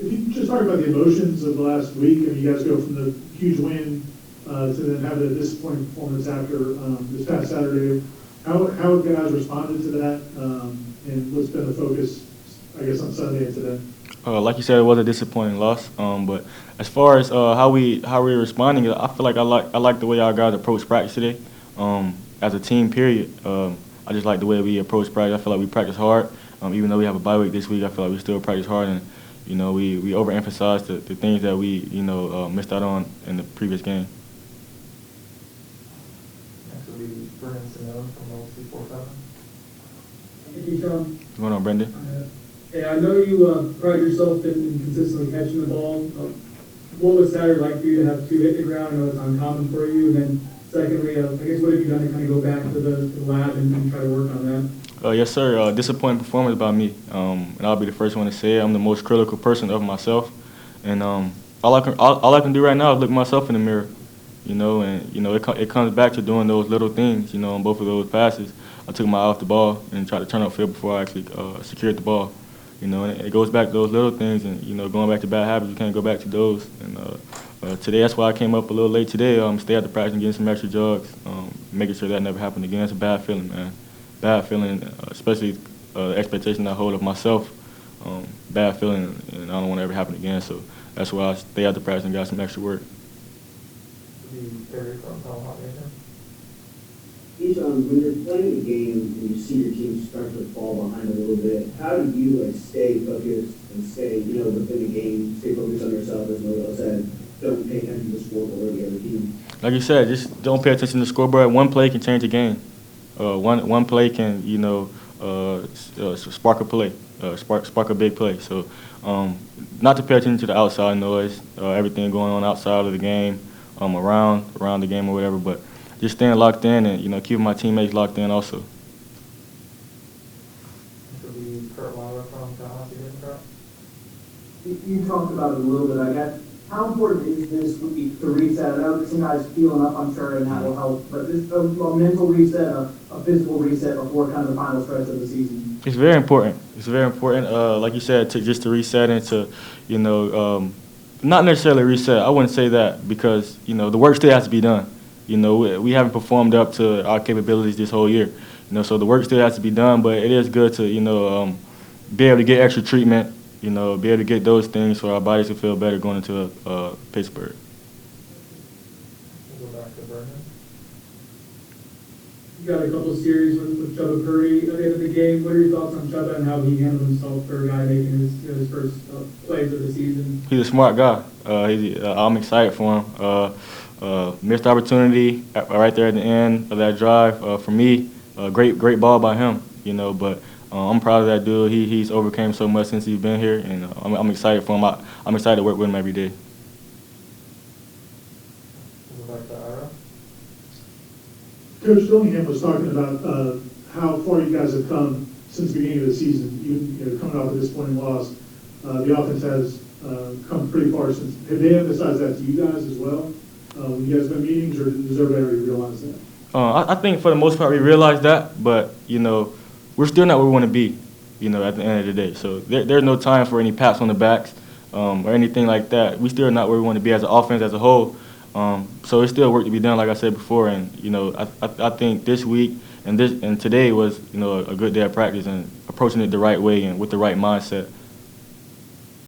If you just talk about the emotions of the last week, I mean, you guys go from the huge win to then have a disappointing performance after this past Saturday. How have guys responded to that, and what's been the focus, I guess, on Sunday and today? Like you said, it was a disappointing loss. But as far as how we're responding, I feel like I like the way our guys approached practice today. As a team, period. I just like the way we approach practice. I feel like we practice hard. Even though we have a bye week this week, I feel like we still practice hard, and we overemphasize the things that we missed out on in the previous game. Next will be Seminoles from OC47. Hey, Keyshawn. What's going on, Brendan? Hey, I know you pride yourself in consistently catching the ball. What was Saturday like for you to have two hit the ground? I know it's uncommon for you. And then secondly, I guess what have you done to kind of go back to the lab and try to work on that? Yes, sir. Disappointing performance by me, and I'll be the first one to say it. I'm the most critical person of myself, and all I can do right now is look myself in the mirror, and it comes back to doing those little things, on both of those passes. I took my eye off the ball and tried to turn upfield before I actually secured the ball, and it goes back to those little things, and going back to bad habits, you can't go back to those. And today, that's why I came up a little late today. Stay at the practice and getting some extra jogs, making sure that never happened again. It's a bad feeling, man. Bad feeling, especially the expectation I hold of myself. Bad feeling, and I don't want it to ever happen again. So that's why I stay at the practice and got some extra work. Keyshawn, when you're playing the game and you see your team start to fall behind a little bit, how do you stay focused and stay, within the game, stay focused on yourself, as Noel said, don't pay attention to the scoreboard or the other team? Like you said, just don't pay attention to the scoreboard. One play can change the game. One play can spark a play, spark a big play. So not to pay attention to the outside noise, everything going on outside of the game, around the game or whatever, but just staying locked in and keeping my teammates locked in also. You talked about it a little bit, I guess. How important is this week to reset? I know some guys feeling up, I'm sure, and that will help. But this a mental reset, a physical reset before kind of the final stretch of the season. It's very important. It's very important. Like you said, to reset and to, not necessarily reset. I wouldn't say that because the work still has to be done. We haven't performed up to our capabilities this whole year. So the work still has to be done. But it is good to be able to get extra treatment. Be able to get those things so our bodies can feel better going into Pittsburgh. We'll go back to Brendan. You got a couple of series with Chubba Purdy at the end of the game. What are your thoughts on Chubba and how he handled himself for a guy making his first plays of the season? He's a smart guy. I'm excited for him. Missed opportunity right there at the end of that drive. For me, great ball by him. But I'm proud of that dude. He's overcame so much since he's been here, and I'm excited for him. I'm excited to work with him every day. We'll go back to Ira. Coach Dillingham was talking about how far you guys have come since the beginning of the season. Coming off a disappointing loss, the offense has come pretty far since. Have they emphasized that to you guys as well when you guys have meetings, or does everybody already realize that? I think for the most part we realize that, but we're still not where we want to be, at the end of the day. So there's no time for any pats on the backs or anything like that. We still not where we want to be as an offense as a whole. So it's still work to be done, like I said before. And I think this week and today was a good day of practice and approaching it the right way and with the right mindset.